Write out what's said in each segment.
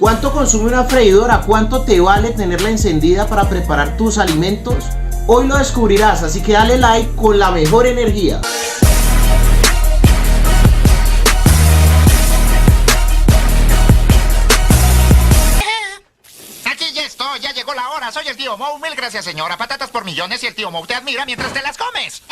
¿Cuánto consume una freidora? ¿Cuánto te vale tenerla encendida para preparar tus alimentos? Hoy lo descubrirás, así que dale like con la mejor energía. Aquí ya estoy, ya llegó la hora. Soy el tío Moe. Mil gracias, señora. Patatas por millones y el tío Moe te admira mientras te las comes.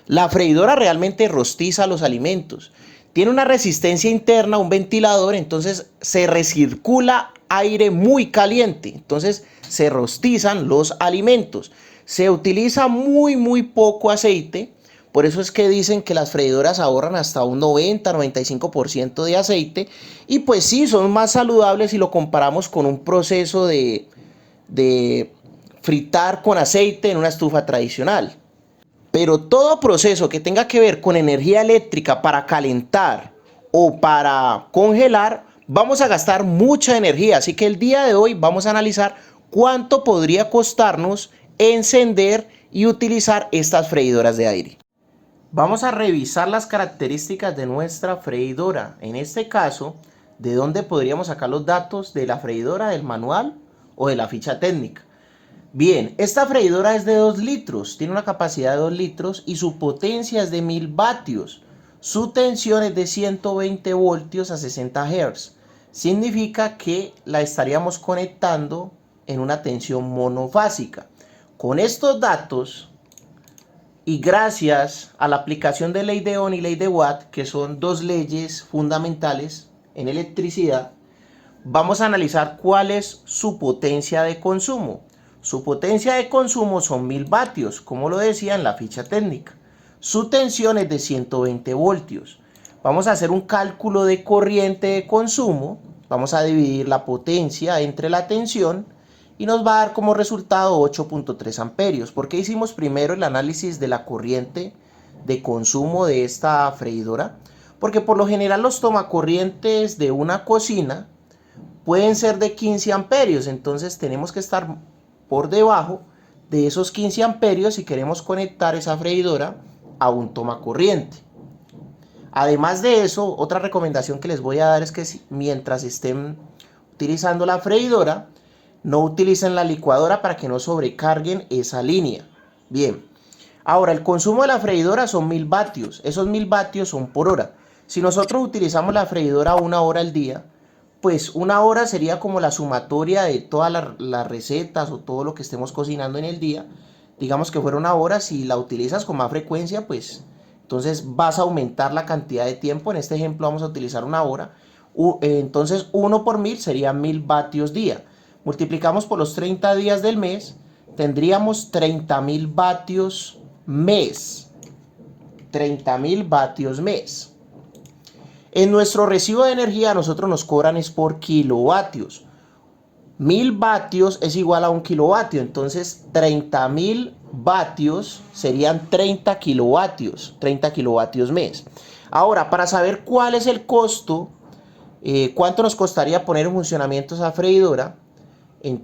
La freidora realmente rostiza los alimentos. Tiene una resistencia interna, un ventilador, entonces se recircula aire muy caliente. Entonces se rostizan los alimentos. Se utiliza muy poco aceite. Por eso es que dicen que las freidoras ahorran hasta un 90-95% de aceite. Y pues sí, son más saludables si lo comparamos con un proceso de fritar con aceite en una estufa tradicional. Pero todo proceso que tenga que ver con energía eléctrica para calentar o para congelar, vamos a gastar mucha energía. Así que el día de hoy vamos a analizar cuánto podría costarnos encender y utilizar estas freidoras de aire. Vamos a revisar las características de nuestra freidora. En este caso, ¿de dónde podríamos sacar los datos de la freidora, del manual o de la ficha técnica? Bien, esta freidora es de 2 litros, tiene una capacidad de 2 litros y su potencia es de 1000 vatios. Su tensión es de 120 voltios a 60 Hz. Significa que la estaríamos conectando en una tensión monofásica. Con estos datos y gracias a la aplicación de ley de Ohm y ley de Watt, que son 2 leyes fundamentales en electricidad, vamos a analizar cuál es su potencia de consumo. Su potencia de consumo son 1000 vatios, como lo decía en la ficha técnica. Su tensión es de 120 voltios. Vamos a hacer un cálculo de corriente de consumo. Vamos a dividir la potencia entre la tensión y nos va a dar como resultado 8.3 amperios. ¿Por qué hicimos primero el análisis de la corriente de consumo de esta freidora? Porque por lo general los tomacorrientes de una cocina pueden ser de 15 amperios. Entonces tenemos que estar por debajo de esos 15 amperios si queremos conectar esa freidora a un tomacorriente. Además de eso, otra recomendación que les voy a dar es que mientras estén utilizando la freidora, no utilicen la licuadora para que no sobrecarguen esa línea. Bien, ahora el consumo de la freidora son 1000 vatios. Esos 1000 vatios son por hora. Si nosotros utilizamos la freidora 1 hora al día, pues 1 hora sería como la sumatoria de todas las recetas o todo lo que estemos cocinando en el día. Digamos que fuera 1 hora, si la utilizas con más frecuencia, pues entonces vas a aumentar la cantidad de tiempo. En este ejemplo vamos a utilizar 1 hora. Entonces 1 por 1000 sería 1000 vatios día. Multiplicamos por los 30 días del mes, tendríamos 30.000 vatios mes. 30.000 vatios mes. En nuestro recibo de energía a nosotros nos cobran es por kilovatios. 1000 vatios es igual a 1 kilovatio. Entonces 30.000 vatios serían 30 kilovatios. 30 kilovatios mes. Ahora, para saber cuál es el costo, cuánto nos costaría poner en funcionamiento esa freidora,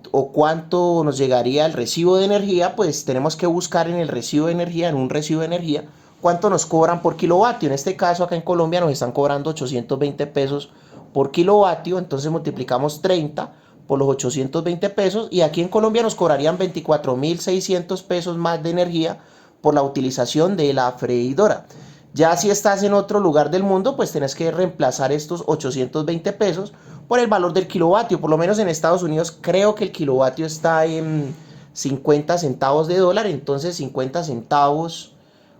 o cuánto nos llegaría el recibo de energía, pues tenemos que buscar en el recibo de energía, en un recibo de energía, cuánto nos cobran por kilovatio. En este caso acá en Colombia nos están cobrando 820 pesos por kilovatio. Entonces multiplicamos 30 por los 820 pesos y aquí en Colombia nos cobrarían 24.600 pesos más de energía por la utilización de la freidora. Ya si estás en otro lugar del mundo, pues tenés que reemplazar estos 820 pesos por el valor del kilovatio. Por lo menos en Estados Unidos creo que el kilovatio está en 50 centavos de dólar. Entonces 50 centavos,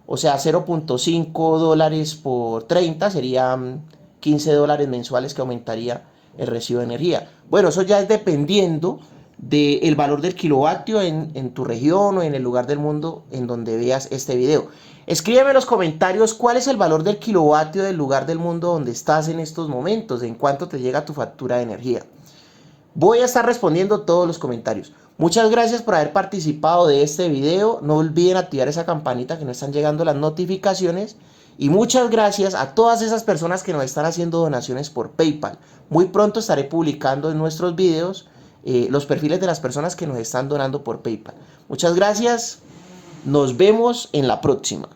o sea 0.5 dólares por 30 serían 15 dólares mensuales que aumentaría el recibo de energía. Bueno, eso ya es dependiendo del valor del kilovatio en tu región o en el lugar del mundo en donde veas este video. Escríbeme en los comentarios cuál es el valor del kilovatio del lugar del mundo donde estás en estos momentos, en cuánto te llega tu factura de energía. Voy a estar respondiendo todos los comentarios. Muchas gracias por haber participado de este video. No olviden activar esa campanita que nos están llegando las notificaciones. Y muchas gracias a todas esas personas que nos están haciendo donaciones por PayPal. Muy pronto estaré publicando en nuestros videos los perfiles de las personas que nos están donando por PayPal. Muchas gracias. Nos vemos en la próxima.